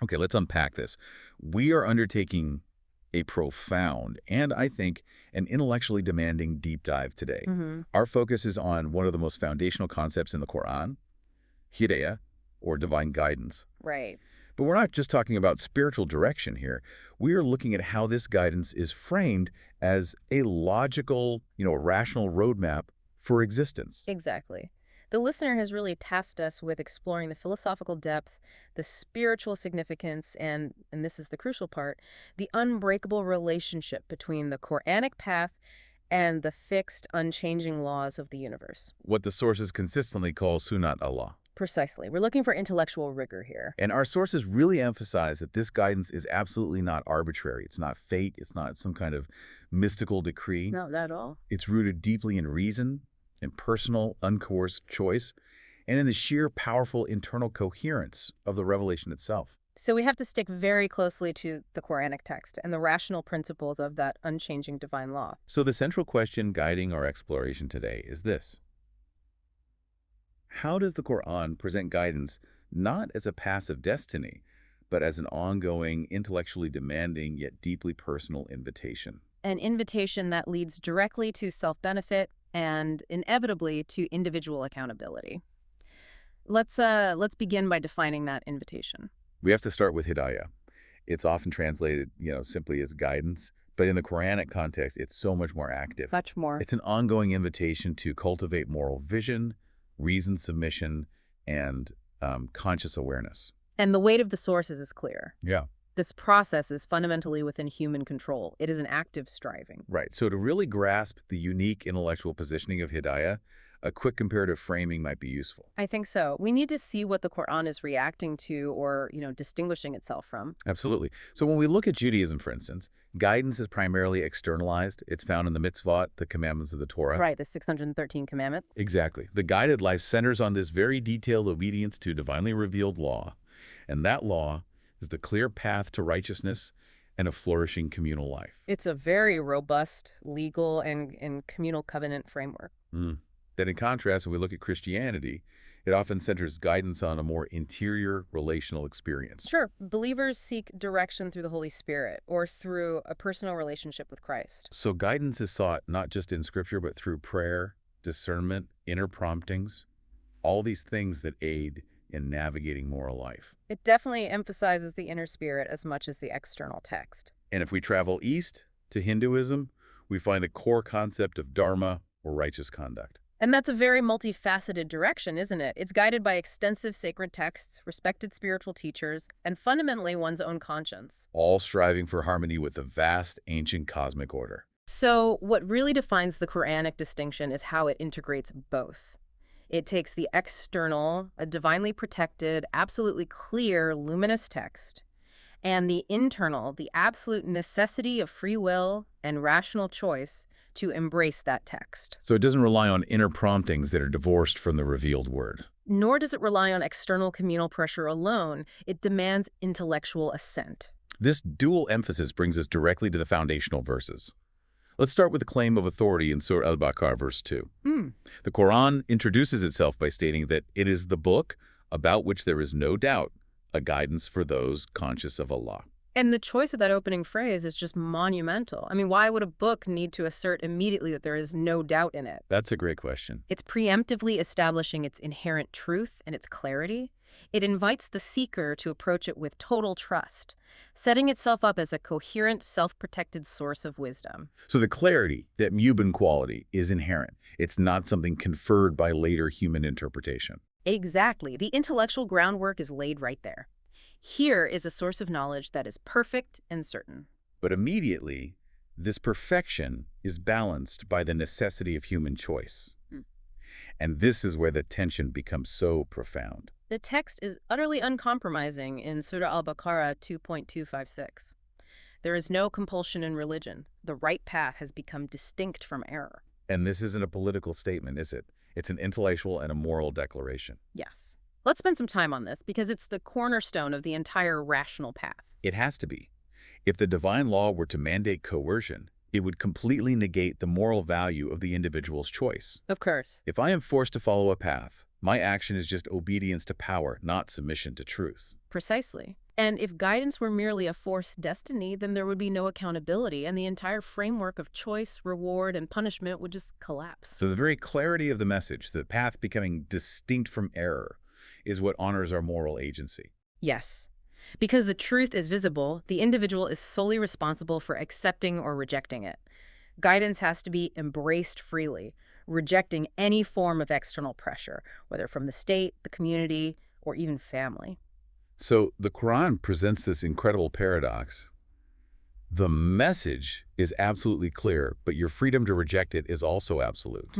Okay, let's unpack this. We are undertaking a profound and, I think, an intellectually demanding deep dive today. Hmm. Our focus is on one of the most foundational concepts in the Quran, Hidayah, or divine guidance. Right. But we're not just talking about spiritual direction here. We are looking at how this guidance is framed as a logical, rational roadmap for existence. Exactly. The listener has really tasked us with exploring the philosophical depth, the spiritual significance, and this is the crucial part, the unbreakable relationship between the Quranic path and the fixed, unchanging laws of the universe. What the sources consistently call Sunnat Allah. Precisely. We're looking for intellectual rigor here. And our sources really emphasize that this guidance is absolutely not arbitrary. It's not fate. It's not some kind of mystical decree. No, not at all. It's rooted deeply in reason, in personal, uncoerced choice, and in the sheer powerful internal coherence of the revelation itself. So we have to stick very closely to the Quranic text and the rational principles of that unchanging divine law. So the central question guiding our exploration today is this. How does the Quran present guidance not as a passive destiny, but as an ongoing, intellectually demanding, yet deeply personal invitation? An invitation that leads directly to self-benefit and inevitably to individual accountability. Let's begin by defining that invitation. We have to start with Hidayah. It's often translated, simply as guidance, but in the Quranic context, it's so much more active. Much more. It's an ongoing invitation to cultivate moral vision, reasoned submission, and conscious awareness. And the weight of the sources is clear. Yeah. This process is fundamentally within human control. It is an active striving. Right. So to really grasp the unique intellectual positioning of Hidayah, a quick comparative framing might be useful. I think so. We need to see what the Quran is reacting to or, distinguishing itself from. Absolutely. So when we look at Judaism, for instance, guidance is primarily externalized. It's found in the mitzvot, the commandments of the Torah. Right, the 613 commandment. Exactly. The guided life centers on this very detailed obedience to divinely revealed law. And that law is the clear path to righteousness and a flourishing communal life. It's a very robust legal and communal covenant framework. Then in contrast, when we look at Christianity, it often centers guidance on a more interior relational experience. Sure, believers seek direction through the Holy Spirit or through a personal relationship with Christ. So guidance is sought not just in Scripture, but through prayer, discernment, inner promptings, all these things that aid in navigating moral life. It definitely emphasizes the inner spirit as much as the external text. And if we travel east to Hinduism, we find the core concept of dharma, or righteous conduct. And that's a very multifaceted direction, isn't it? It's guided by extensive sacred texts, respected spiritual teachers, and fundamentally one's own conscience. All striving for harmony with the vast, ancient cosmic order. So what really defines the Quranic distinction is how it integrates both. It takes the external, a divinely protected, absolutely clear, luminous text, and the internal, the absolute necessity of free will and rational choice to embrace that text. So it doesn't rely on inner promptings that are divorced from the revealed word. Nor does it rely on external communal pressure alone. It demands intellectual assent. This dual emphasis brings us directly to the foundational verses. Let's start with the claim of authority in Surah Al-Baqarah, verse 2. The Quran introduces itself by stating that it is the book about which there is no doubt, a guidance for those conscious of Allah. And the choice of that opening phrase is just monumental. I mean, why would a book need to assert immediately that there is no doubt in it? That's a great question. It's preemptively establishing its inherent truth and its clarity. It invites the seeker to approach it with total trust, setting itself up as a coherent, self-protected source of wisdom. So the clarity, that mubin quality, is inherent. It's not something conferred by later human interpretation. Exactly. The intellectual groundwork is laid right there. Here is a source of knowledge that is perfect and certain. But immediately, this perfection is balanced by the necessity of human choice. And this is where the tension becomes so profound. The text is utterly uncompromising in Surah Al-Baqarah 2.256. There is no compulsion in religion. The right path has become distinct from error. And this isn't a political statement, is it? It's an intellectual and a moral declaration. Yes. Let's spend some time on this because it's the cornerstone of the entire rational path. It has to be. If the divine law were to mandate coercion, it would completely negate the moral value of the individual's choice. Of course. If I am forced to follow a path, my action is just obedience to power, not submission to truth. Precisely. And if guidance were merely a forced destiny, then there would be no accountability, and the entire framework of choice, reward, and punishment would just collapse. So the very clarity of the message, the path becoming distinct from error, is what honors our moral agency. Yes. Because the truth is visible, the individual is solely responsible for accepting or rejecting it. Guidance has to be embraced freely, rejecting any form of external pressure, whether from the state, the community, or even family. So the Quran presents this incredible paradox. The message is absolutely clear, but your freedom to reject it is also absolute.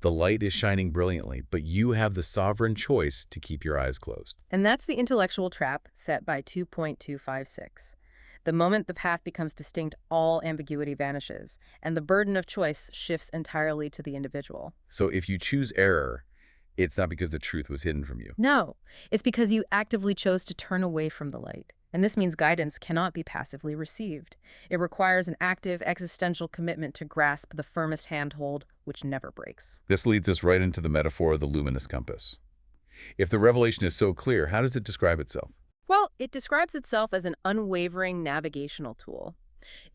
The light is shining brilliantly, but you have the sovereign choice to keep your eyes closed. And that's the intellectual trap set by 2.256. The moment the path becomes distinct, all ambiguity vanishes, and the burden of choice shifts entirely to the individual. So if you choose error, it's not because the truth was hidden from you. No, it's because you actively chose to turn away from the light. And this means guidance cannot be passively received. It requires an active existential commitment to grasp the firmest handhold, which never breaks. This leads us right into the metaphor of the luminous compass. If the revelation is so clear, how does it describe itself? Well, it describes itself as an unwavering navigational tool.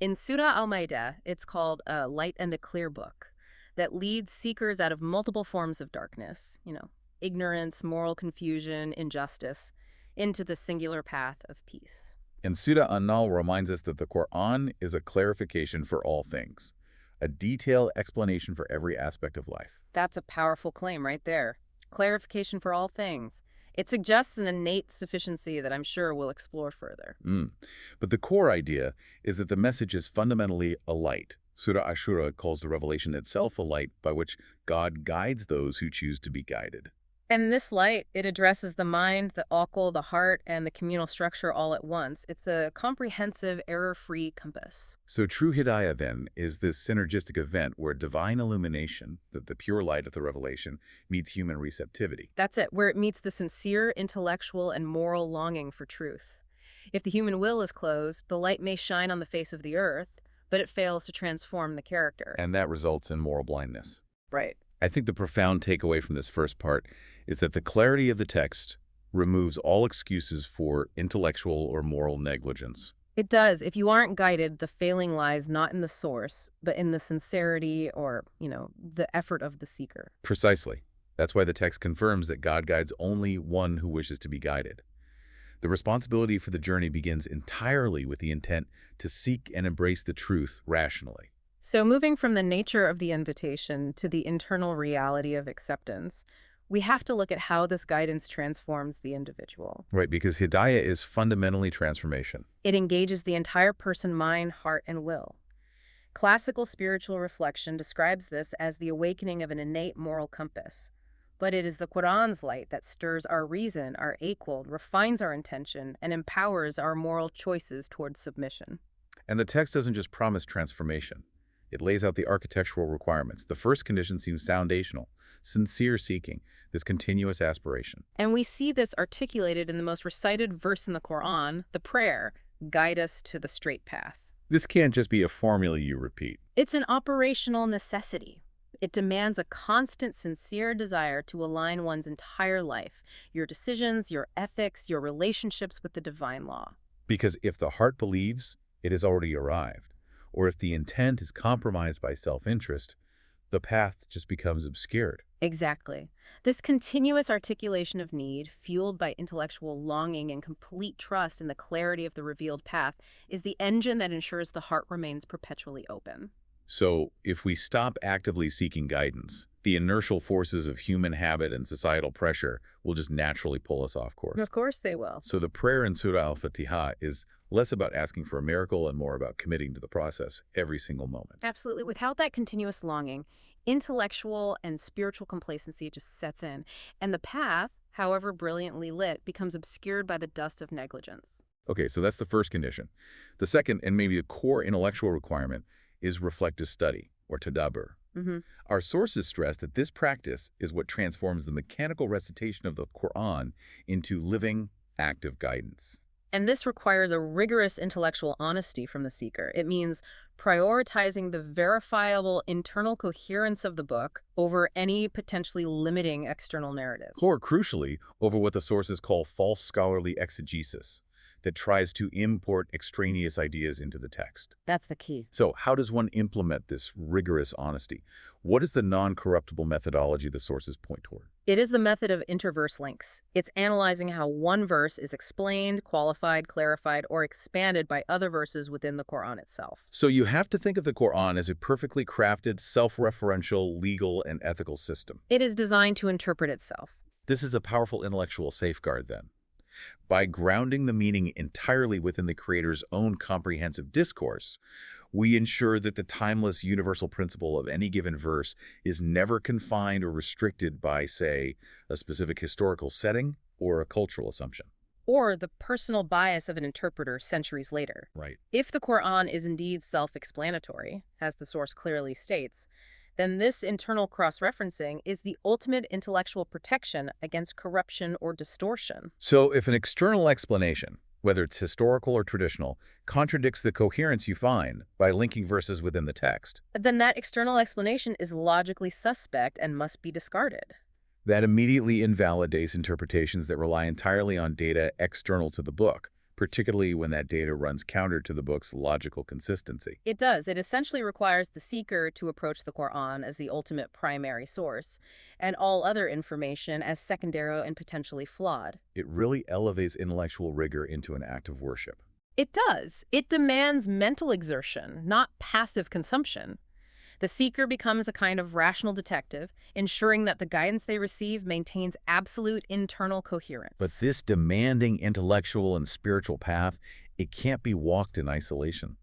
In Surah Al-Maidah, it's called a light and a clear book that leads seekers out of multiple forms of darkness, ignorance, moral confusion, injustice, into the singular path of peace. And Surah An-Nur reminds us that the Quran is a clarification for all things, a detailed explanation for every aspect of life. That's a powerful claim right there. Clarification for all things. It suggests an innate sufficiency that I'm sure we'll explore further. But the core idea is that the message is fundamentally a light. Surah Ashura calls the revelation itself a light by which God guides those who choose to be guided. And this light, it addresses the mind, the aql, the heart, and the communal structure all at once. It's a comprehensive, error-free compass. So true Hidayah, then, is this synergistic event where divine illumination, the pure light of the revelation, meets human receptivity. That's it, where it meets the sincere, intellectual, and moral longing for truth. If the human will is closed, the light may shine on the face of the earth, but it fails to transform the character. And that results in moral blindness. Right. I think the profound takeaway from this first part is that the clarity of the text removes all excuses for intellectual or moral negligence. It does. If you aren't guided, the failing lies not in the source, but in the sincerity or, the effort of the seeker. Precisely. That's why the text confirms that God guides only one who wishes to be guided. The responsibility for the journey begins entirely with the intent to seek and embrace the truth rationally. So moving from the nature of the invitation to the internal reality of acceptance, we have to look at how this guidance transforms the individual. Right, because Hidayah is fundamentally transformation. It engages the entire person, mind, heart, and will. Classical spiritual reflection describes this as the awakening of an innate moral compass. But it is the Quran's light that stirs our reason, our aql, refines our intention, and empowers our moral choices towards submission. And the text doesn't just promise transformation. It lays out the architectural requirements. The first condition seems foundational: sincere seeking, this continuous aspiration. And we see this articulated in the most recited verse in the Quran, the prayer, "Guide us to the straight path." This can't just be a formula you repeat. It's an operational necessity. It demands a constant, sincere desire to align one's entire life, your decisions, your ethics, your relationships with the divine law. Because if the heart believes, it has already arrived. Or if the intent is compromised by self-interest, the path just becomes obscured. Exactly. This continuous articulation of need, fueled by intellectual longing and complete trust in the clarity of the revealed path, is the engine that ensures the heart remains perpetually open. So, if we stop actively seeking guidance, the inertial forces of human habit and societal pressure will just naturally pull us off course. Of course they will. So the prayer in Surah Al-Fatiha is less about asking for a miracle and more about committing to the process every single moment. Absolutely. Without that continuous longing, intellectual and spiritual complacency just sets in, and the path, however brilliantly lit, becomes obscured by the dust of negligence. Okay, so that's the first condition. The second, and maybe the core intellectual requirement, is reflective study, or tadabbur. Our sources stress that this practice is what transforms the mechanical recitation of the Quran into living, active guidance. And this requires a rigorous intellectual honesty from the seeker. It means prioritizing the verifiable internal coherence of the book over any potentially limiting external narratives. Or, crucially, over what the sources call false scholarly exegesis, that tries to import extraneous ideas into the text. That's the key. So how does one implement this rigorous honesty? What is the non-corruptible methodology the sources point toward? It is the method of interverse links. It's analyzing how one verse is explained, qualified, clarified, or expanded by other verses within the Quran itself. So you have to think of the Quran as a perfectly crafted, self-referential, legal, and ethical system. It is designed to interpret itself. This is a powerful intellectual safeguard, then. By grounding the meaning entirely within the creator's own comprehensive discourse, we ensure that the timeless universal principle of any given verse is never confined or restricted by, say, a specific historical setting or a cultural assumption. Or the personal bias of an interpreter centuries later. Right. If the Quran is indeed self-explanatory, as the source clearly states, then this internal cross-referencing is the ultimate intellectual protection against corruption or distortion. So if an external explanation, whether it's historical or traditional, contradicts the coherence you find by linking verses within the text, Then that external explanation is logically suspect and must be discarded. that immediately invalidates interpretations that rely entirely on data external to the book, particularly when that data runs counter to the book's logical consistency. It does. It essentially requires the seeker to approach the Quran as the ultimate primary source, and all other information as secondary and potentially flawed. It really elevates intellectual rigor into an act of worship. It does. It demands mental exertion, not passive consumption. The seeker becomes a kind of rational detective, ensuring that the guidance they receive maintains absolute internal coherence. But this demanding intellectual and spiritual path, it can't be walked in isolation.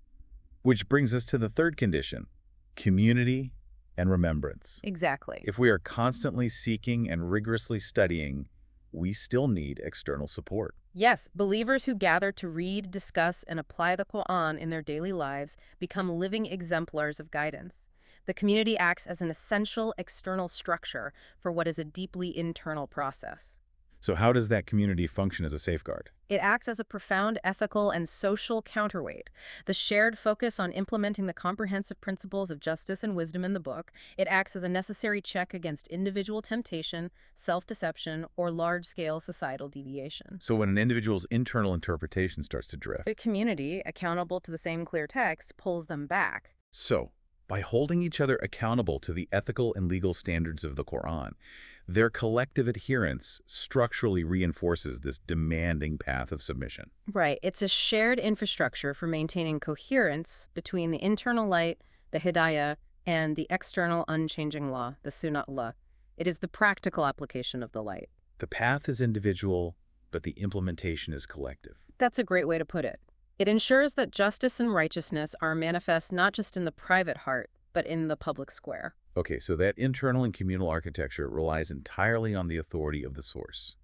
Which brings us to the third condition, community and remembrance. Exactly. If we are constantly seeking and rigorously studying, we still need external support. Yes, believers who gather to read, discuss, and apply the Quran in their daily lives become living exemplars of guidance. The community acts as an essential external structure for what is a deeply internal process. So how does that community function as a safeguard? It acts as a profound ethical and social counterweight. The shared focus on implementing the comprehensive principles of justice and wisdom in the book, it acts as a necessary check against individual temptation, self-deception, or large-scale societal deviation. So when an individual's internal interpretation starts to drift. The community, accountable to the same clear text, pulls them back. So, by holding each other accountable to the ethical and legal standards of the Quran, their collective adherence structurally reinforces this demanding path of submission. Right. It's a shared infrastructure for maintaining coherence between the internal light, the Hidayah, and the external unchanging law, the Sunnah. It is the practical application of the light. The path is individual, but the implementation is collective. That's a great way to put it. It ensures that justice and righteousness are manifest not just in the private heart, but in the public square. Okay, so that internal and communal architecture relies entirely on the authority of the source.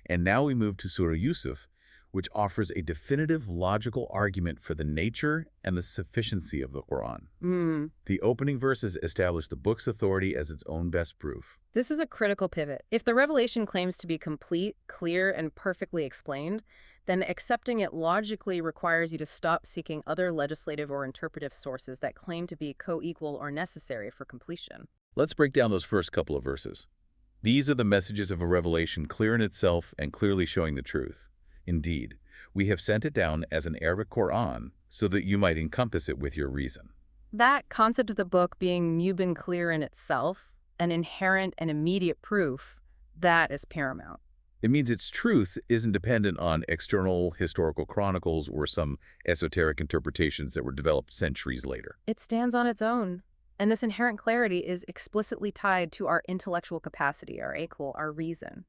And now we move to Surah Yusuf, which offers a definitive logical argument for the nature and the sufficiency of the Quran. The opening verses establish the book's authority as its own best proof. This is a critical pivot. If the revelation claims to be complete, clear, and perfectly explained, then accepting it logically requires you to stop seeking other legislative or interpretive sources that claim to be co-equal or necessary for completion. Let's break down those first couple of verses. These are the messages of a revelation clear in itself and clearly showing the truth. Indeed, we have sent it down as an Arabic Quran so that you might encompass it with your reason. That concept of the book being mubin clear in itself, an inherent and immediate proof, that is paramount. It means its truth isn't dependent on external historical chronicles or some esoteric interpretations that were developed centuries later. It stands on its own. And this inherent clarity is explicitly tied to our intellectual capacity, our aql, our reason.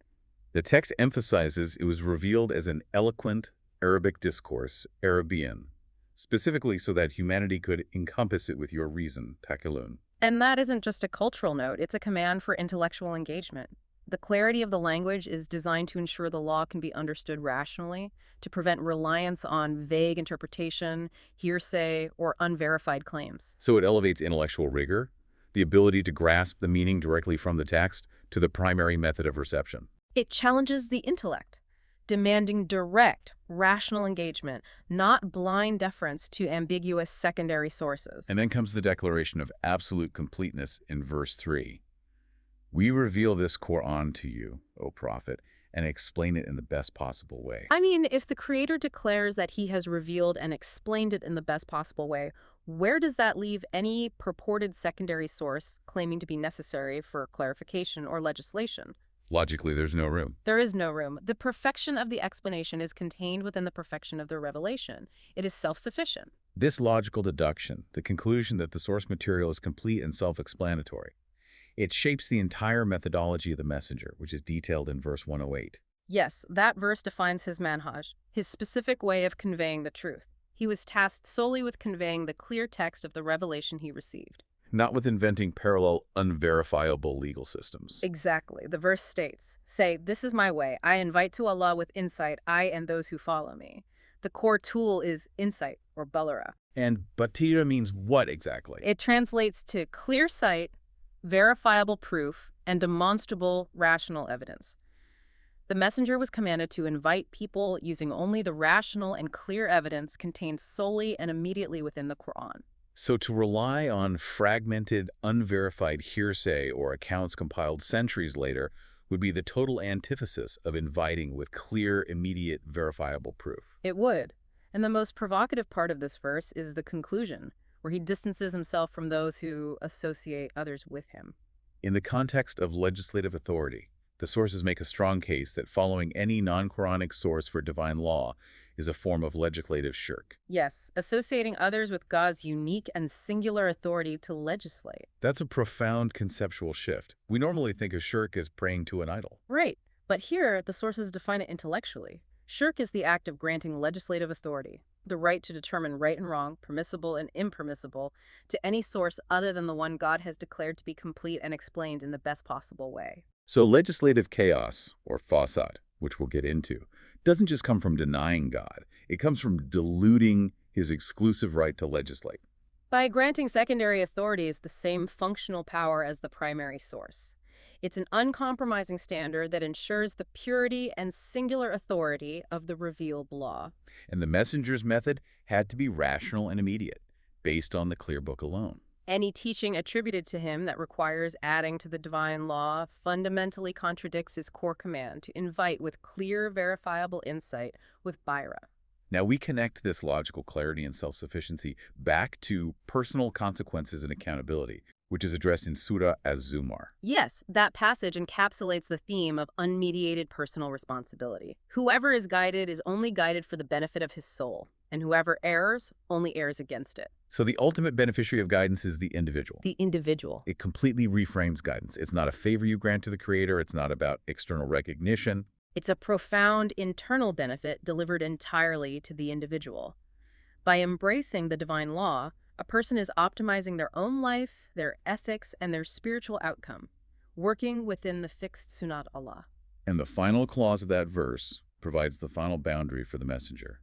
The text emphasizes it was revealed as an eloquent Arabic discourse, Arabian, specifically so that humanity could encompass it with your reason, takilun. And that isn't just a cultural note, it's a command for intellectual engagement. The clarity of the language is designed to ensure the law can be understood rationally, to prevent reliance on vague interpretation, hearsay, or unverified claims. So it elevates intellectual rigor, the ability to grasp the meaning directly from the text, to the primary method of reception. It challenges the intellect, demanding direct, rational engagement, not blind deference to ambiguous secondary sources. And then comes the declaration of absolute completeness in verse 3. We reveal this Quran to you, O Prophet, and explain it in the best possible way. I mean, if the creator declares that he has revealed and explained it in the best possible way, where does that leave any purported secondary source claiming to be necessary for clarification or legislation? Logically, there's no room. There is no room. The perfection of the explanation is contained within the perfection of the revelation. It is self-sufficient. This logical deduction, the conclusion that the source material is complete and self-explanatory, it shapes the entire methodology of the messenger, which is detailed in verse 108. Yes, that verse defines his manhaj, his specific way of conveying the truth. He was tasked solely with conveying the clear text of the revelation he received. Not with inventing parallel, unverifiable legal systems. Exactly. The verse states, "Say, this is my way. I invite to Allah with insight, I and those who follow me." The core tool is insight, or balara. And batira means what exactly? It translates to clear sight, verifiable proof, and demonstrable rational evidence. The messenger was commanded to invite people using only the rational and clear evidence contained solely and immediately within the Quran. So to rely on fragmented, unverified hearsay or accounts compiled centuries later would be the total antithesis of inviting with clear, immediate, verifiable proof. It would. And the most provocative part of this verse is the conclusion, where he distances himself from those who associate others with him. In the context of legislative authority, the sources make a strong case that following any non-Quranic source for divine law is a form of legislative shirk. Yes, associating others with God's unique and singular authority to legislate. That's a profound conceptual shift. We normally think of shirk as praying to an idol. Right, but here the sources define it intellectually. Shirk is the act of granting legislative authority, the right to determine right and wrong, permissible and impermissible, to any source other than the one God has declared to be complete and explained in the best possible way. So legislative chaos, or fasad, which we'll get into, doesn't just come from denying God. It comes from diluting his exclusive right to legislate. By granting secondary authorities the same functional power as the primary source. It's an uncompromising standard that ensures the purity and singular authority of the revealed law. And the messenger's method had to be rational and immediate, based on the clear book alone. Any teaching attributed to him that requires adding to the divine law fundamentally contradicts his core command to invite with clear, verifiable insight with Baira. Now we connect this logical clarity and self-sufficiency back to personal consequences and accountability, which is addressed in Surah Az-Zumar. Yes, that passage encapsulates the theme of unmediated personal responsibility. Whoever is guided is only guided for the benefit of his soul, and whoever errs only errs against it. So the ultimate beneficiary of guidance is the individual. The individual. It completely reframes guidance. It's not a favor you grant to the Creator. It's not about external recognition. It's a profound internal benefit delivered entirely to the individual. By embracing the divine law, a person is optimizing their own life, their ethics, and their spiritual outcome, working within the fixed Sunnat Allah. And the final clause of that verse provides the final boundary for the messenger,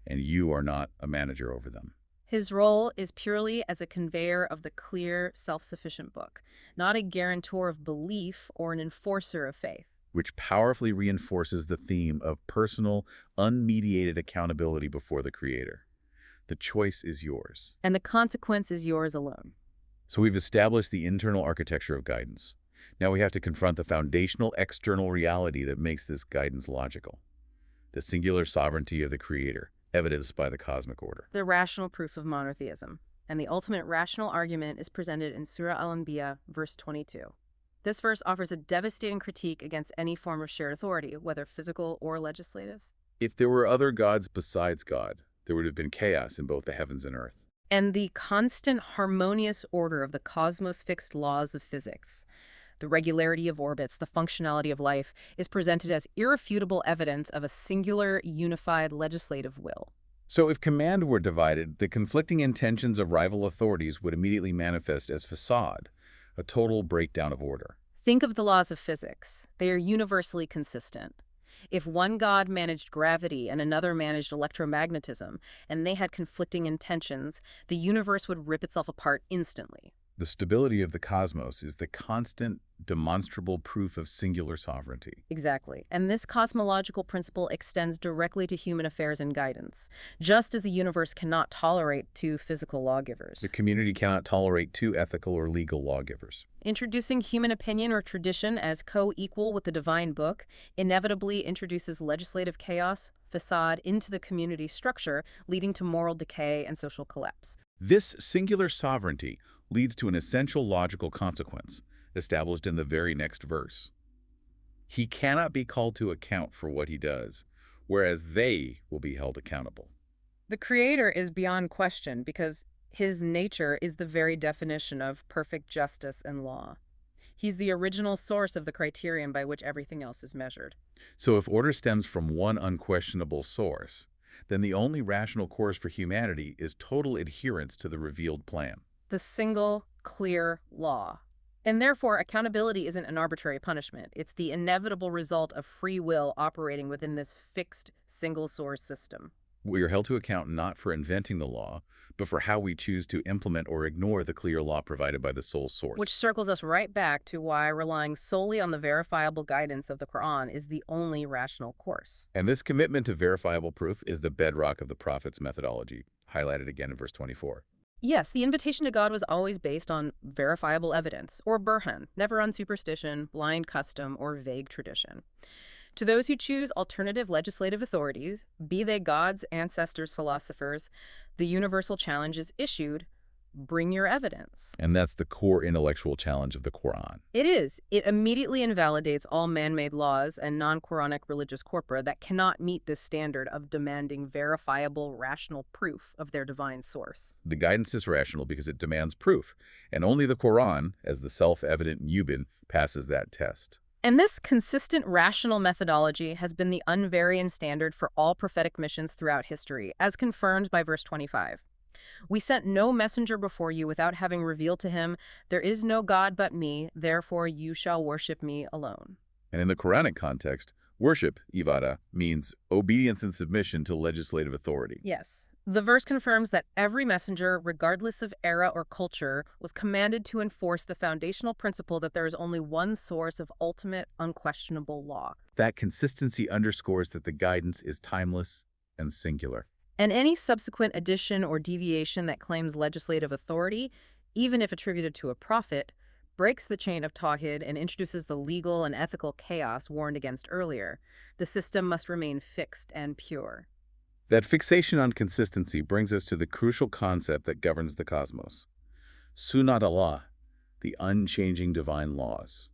and you are not a manager over them. His role is purely as a conveyor of the clear, self-sufficient book, not a guarantor of belief or an enforcer of faith. Which powerfully reinforces the theme of personal, unmediated accountability before the Creator. The choice is yours. And the consequence is yours alone. So we've established the internal architecture of guidance. Now we have to confront the foundational external reality that makes this guidance logical. The singular sovereignty of the Creator, evidenced by the cosmic order. The rational proof of monotheism. And the ultimate rational argument is presented in Surah Al-Anbiya, verse 22. This verse offers a devastating critique against any form of shared authority, whether physical or legislative. If there were other gods besides God, there would have been chaos in both the heavens and earth. And the constant harmonious order of the cosmos' fixed laws of physics, the regularity of orbits, the functionality of life, is presented as irrefutable evidence of a singular, unified legislative will. So if command were divided, the conflicting intentions of rival authorities would immediately manifest as facade, a total breakdown of order. Think of the laws of physics. They are universally consistent. If one god managed gravity and another managed electromagnetism, and they had conflicting intentions, the universe would rip itself apart instantly. The stability of the cosmos is the constant, demonstrable proof of singular sovereignty. Exactly. And this cosmological principle extends directly to human affairs and guidance, just as the universe cannot tolerate two physical lawgivers. The community cannot tolerate two ethical or legal lawgivers. Introducing human opinion or tradition as co-equal with the divine book inevitably introduces legislative chaos, facade into the community structure, leading to moral decay and social collapse. This singular sovereignty leads to an essential logical consequence, established in the very next verse. He cannot be called to account for what he does, whereas they will be held accountable. The Creator is beyond question because his nature is the very definition of perfect justice and law. He's the original source of the criterion by which everything else is measured. So if order stems from one unquestionable source, then the only rational course for humanity is total adherence to the revealed plan. The single, clear law. And therefore, accountability isn't an arbitrary punishment. It's the inevitable result of free will operating within this fixed, single-source system. We are held to account not for inventing the law, but for how we choose to implement or ignore the clear law provided by the sole source. Which circles us right back to why relying solely on the verifiable guidance of the Quran is the only rational course. And this commitment to verifiable proof is the bedrock of the prophet's methodology, highlighted again in verse 24. Yes, the invitation to God was always based on verifiable evidence, or burhan, never on superstition, blind custom, or vague tradition. To those who choose alternative legislative authorities, be they gods, ancestors, philosophers, the universal challenge is issued: bring your evidence. And that's the core intellectual challenge of the Quran. It is. It immediately invalidates all man-made laws and non-Quranic religious corpora that cannot meet this standard of demanding verifiable, rational proof of their divine source. The guidance is rational because it demands proof, and only the Quran, as the self-evident Yubin, passes that test. And this consistent rational methodology has been the unvarying standard for all prophetic missions throughout history, as confirmed by verse 25. We sent no messenger before you without having revealed to him, there is no God but me, therefore you shall worship me alone. And in the Quranic context, worship, ibadah, means obedience and submission to legislative authority. Yes. The verse confirms that every messenger, regardless of era or culture, was commanded to enforce the foundational principle that there is only one source of ultimate, unquestionable law. That consistency underscores that the guidance is timeless and singular. And any subsequent addition or deviation that claims legislative authority, even if attributed to a prophet, breaks the chain of tawhid and introduces the legal and ethical chaos warned against earlier. The system must remain fixed and pure. That fixation on consistency brings us to the crucial concept that governs the cosmos. Sunnat Allah, the unchanging divine laws.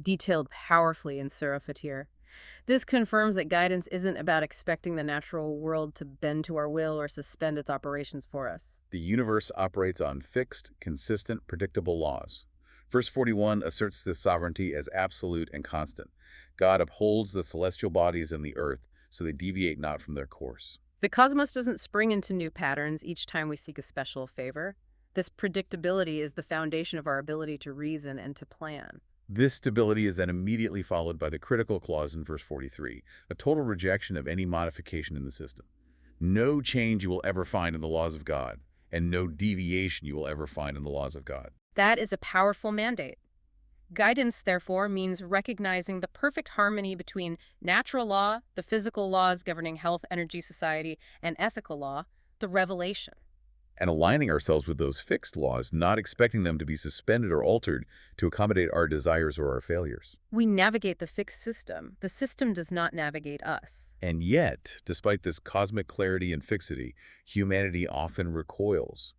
Detailed powerfully in Surah Fatir. This confirms that guidance isn't about expecting the natural world to bend to our will or suspend its operations for us. The universe operates on fixed, consistent, predictable laws. Verse 41 asserts this sovereignty as absolute and constant. God upholds the celestial bodies and the earth, so they deviate not from their course. The cosmos doesn't spring into new patterns each time we seek a special favor. This predictability is the foundation of our ability to reason and to plan. This stability is then immediately followed by the critical clause in verse 43, a total rejection of any modification in the system. No change you will ever find in the laws of God, and no deviation you will ever find in the laws of God. That is a powerful mandate. Guidance, therefore, means recognizing the perfect harmony between natural law, the physical laws governing health, energy, society, and ethical law, the revelation. And aligning ourselves with those fixed laws, not expecting them to be suspended or altered to accommodate our desires or our failures. We navigate the fixed system. The system does not navigate us. And yet, despite this cosmic clarity and fixity, humanity often recoils.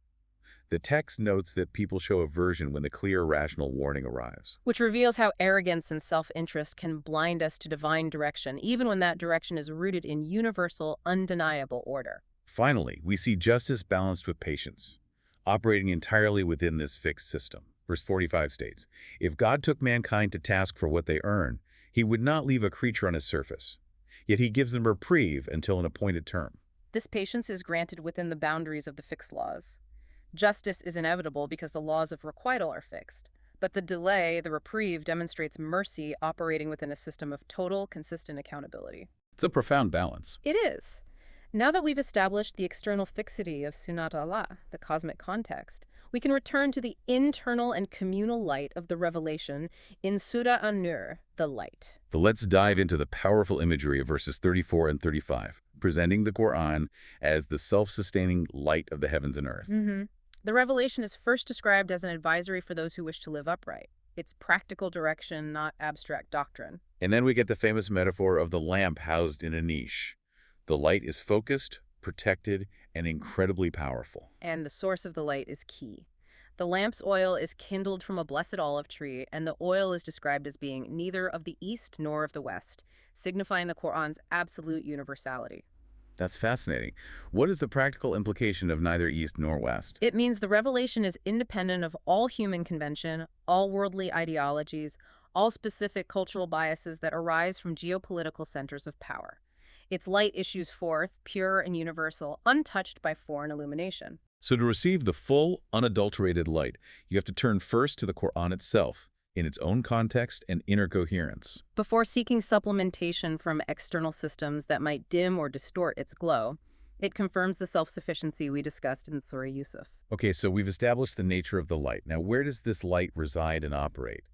The text notes that people show aversion when the clear, rational warning arrives. Which reveals how arrogance and self-interest can blind us to divine direction, even when that direction is rooted in universal, undeniable order. Finally, we see justice balanced with patience, operating entirely within this fixed system. Verse 45 states, if God took mankind to task for what they earn, he would not leave a creature on his surface. Yet he gives them reprieve until an appointed term. This patience is granted within the boundaries of the fixed laws. Justice is inevitable because the laws of requital are fixed. But the delay, the reprieve, demonstrates mercy operating within a system of total, consistent accountability. It's a profound balance. It is. Now that we've established the external fixity of Sunnat Allah, the cosmic context, we can return to the internal and communal light of the revelation in Surah An-Nur, the light. So let's dive into the powerful imagery of verses 34 and 35, presenting the Quran as the self-sustaining light of the heavens and earth. The revelation is first described as an advisory for those who wish to live upright. It's practical direction, not abstract doctrine. And then we get the famous metaphor of the lamp housed in a niche. The light is focused, protected, and incredibly powerful. And the source of the light is key. The lamp's oil is kindled from a blessed olive tree, and the oil is described as being neither of the east nor of the west, signifying the Quran's absolute universality. That's fascinating. What is the practical implication of neither east nor west? It means the revelation is independent of all human convention, all worldly ideologies, all specific cultural biases that arise from geopolitical centers of power. Its light issues forth, pure and universal, untouched by foreign illumination. So to receive the full, unadulterated light, you have to turn first to the Quran itself, in its own context and inner coherence. Before seeking supplementation from external systems that might dim or distort its glow, it confirms the self-sufficiency we discussed in Surah Yusuf. Okay, so we've established the nature of the light. Now, where does this light reside and operate?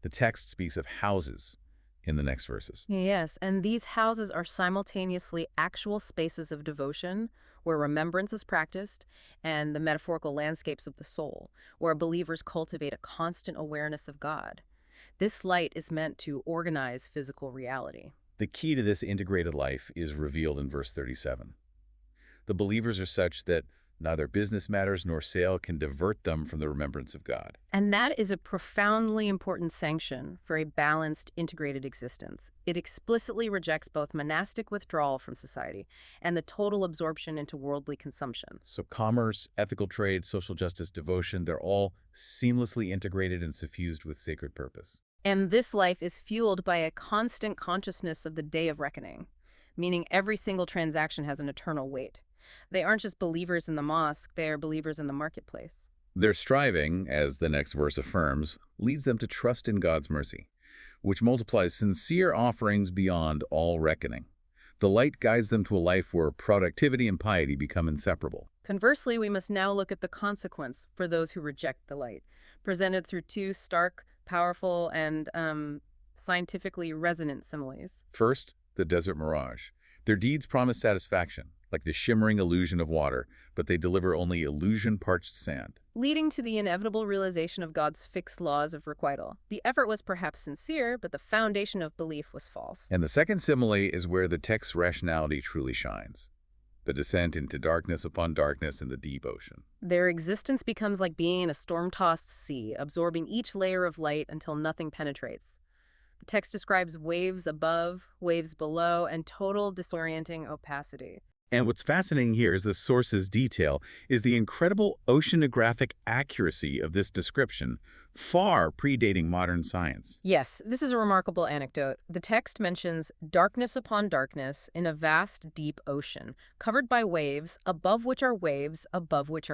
The text speaks of houses in the next verses. Yes, and these houses are simultaneously actual spaces of devotion, where remembrance is practiced, and the metaphorical landscapes of the soul, where believers cultivate a constant awareness of God. This light is meant to organize physical reality. The key to this integrated life is revealed in verse 37. The believers are such that neither business matters nor sale can divert them from the remembrance of God. And that is a profoundly important sanction for a balanced, integrated existence. It explicitly rejects both monastic withdrawal from society and the total absorption into worldly consumption. So commerce, ethical trade, social justice, devotion, they're all seamlessly integrated and suffused with sacred purpose. And this life is fueled by a constant consciousness of the day of reckoning, meaning every single transaction has an eternal weight. They aren't just believers in the mosque, they are believers in the marketplace. Their striving, as the next verse affirms, leads them to trust in God's mercy, which multiplies sincere offerings beyond all reckoning. The light guides them to a life where productivity and piety become inseparable. Conversely, we must now look at the consequence for those who reject the light, presented through two stark, powerful, and scientifically resonant similes. First, the desert mirage. Their deeds promise satisfaction, like the shimmering illusion of water, but they deliver only illusion-parched sand. Leading to the inevitable realization of God's fixed laws of requital. The effort was perhaps sincere, but the foundation of belief was false. And the second simile is where the text's rationality truly shines. The descent into darkness upon darkness in the deep ocean. Their existence becomes like being in a storm-tossed sea, absorbing each layer of light until nothing penetrates. The text describes waves above, waves below, and total disorienting opacity. And what's fascinating here is the source's detail, is the incredible oceanographic accuracy of this description, far predating modern science. Yes, this is a remarkable anecdote. The text mentions darkness upon darkness in a vast, deep ocean, covered by waves, above which are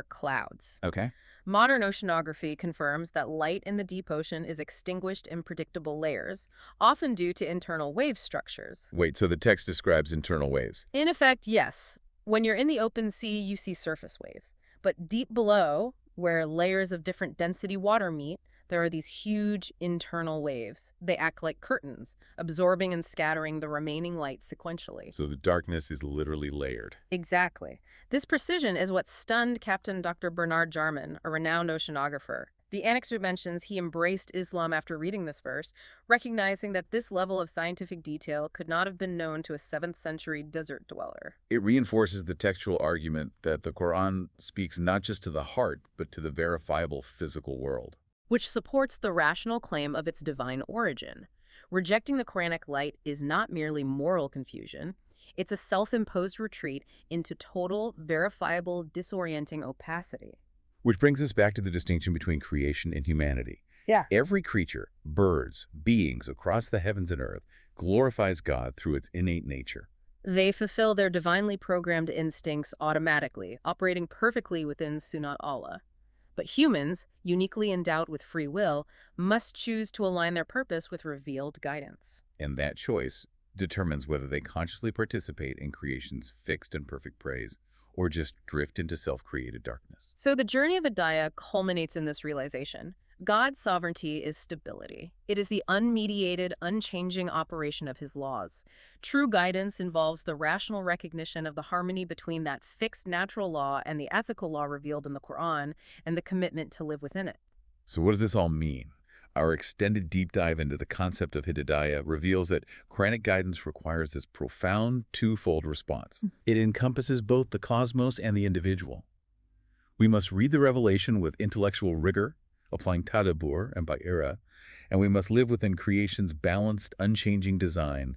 clouds. Okay. Modern oceanography confirms that light in the deep ocean is extinguished in predictable layers, often due to internal wave structures. Wait, so the text describes internal waves. In effect, yes. When you're in the open sea, you see surface waves. But deep below, where layers of different density water meet, there are these huge internal waves. They act like curtains, absorbing and scattering the remaining light sequentially. So the darkness is literally layered. Exactly. This precision is what stunned Captain Dr. Bernard Jarman, a renowned oceanographer. The anecdote mentions he embraced Islam after reading this verse, recognizing that this level of scientific detail could not have been known to a 7th century desert dweller. It reinforces the textual argument that the Quran speaks not just to the heart, but to the verifiable physical world, which supports the rational claim of its divine origin. Rejecting the Quranic light is not merely moral confusion. It's a self-imposed retreat into total, verifiable, disorienting opacity. Which brings us back to the distinction between creation and humanity. Yeah. Every creature, birds, beings across the heavens and earth, glorifies God through its innate nature. They fulfill their divinely programmed instincts automatically, operating perfectly within Sunnat Allah. But humans, uniquely endowed with free will, must choose to align their purpose with revealed guidance. And that choice determines whether they consciously participate in creation's fixed and perfect praise, or just drift into self-created darkness. So the journey of Hidayah culminates in this realization. God's sovereignty is stability. It is the unmediated, unchanging operation of his laws. True guidance involves the rational recognition of the harmony between that fixed natural law and the ethical law revealed in the Quran, and the commitment to live within it. So what does this all mean? Our extended deep dive into the concept of Hidayah reveals that Quranic guidance requires this profound twofold response. It encompasses both the cosmos and the individual. We must read the revelation with intellectual rigor, applying tadabbur and ba'ira, and we must live within creation's balanced, unchanging design,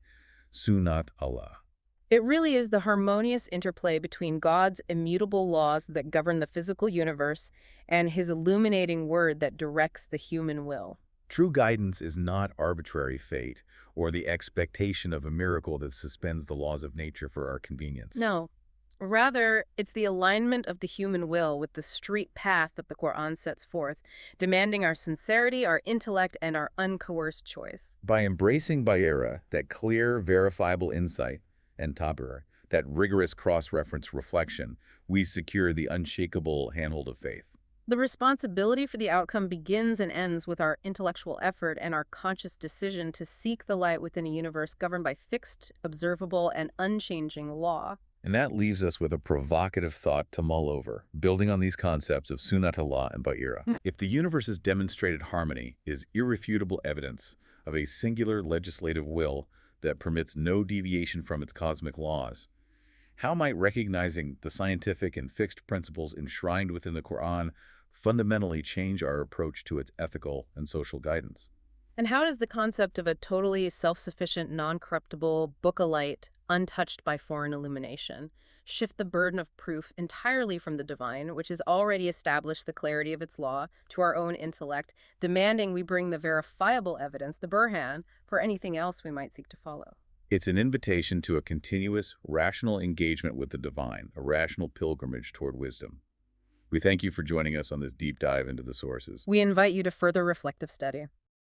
Sunnat Allah. It really is the harmonious interplay between God's immutable laws that govern the physical universe and his illuminating word that directs the human will. True guidance is not arbitrary fate or the expectation of a miracle that suspends the laws of nature for our convenience. No. Rather, it's the alignment of the human will with the straight path that the Quran sets forth, demanding our sincerity, our intellect, and our uncoerced choice. By embracing Ba'ira, that clear, verifiable insight, and Tabir, that rigorous cross-reference reflection, we secure the unshakable handhold of faith. The responsibility for the outcome begins and ends with our intellectual effort and our conscious decision to seek the light within a universe governed by fixed, observable, and unchanging law. And that leaves us with a provocative thought to mull over, building on these concepts of Sunnat Allah and Ba'ira. If the universe's demonstrated harmony is irrefutable evidence of a singular legislative will that permits no deviation from its cosmic laws, how might recognizing the scientific and fixed principles enshrined within the Quran fundamentally change our approach to its ethical and social guidance? And how does the concept of a totally self-sufficient, non-corruptible book of light, untouched by foreign illumination, shift the burden of proof entirely from the divine, which has already established the clarity of its law, to our own intellect, demanding we bring the verifiable evidence, the burhan, for anything else we might seek to follow? It's an invitation to a continuous, rational engagement with the divine, a rational pilgrimage toward wisdom. We thank you for joining us on this deep dive into the sources. We invite you to further reflective study.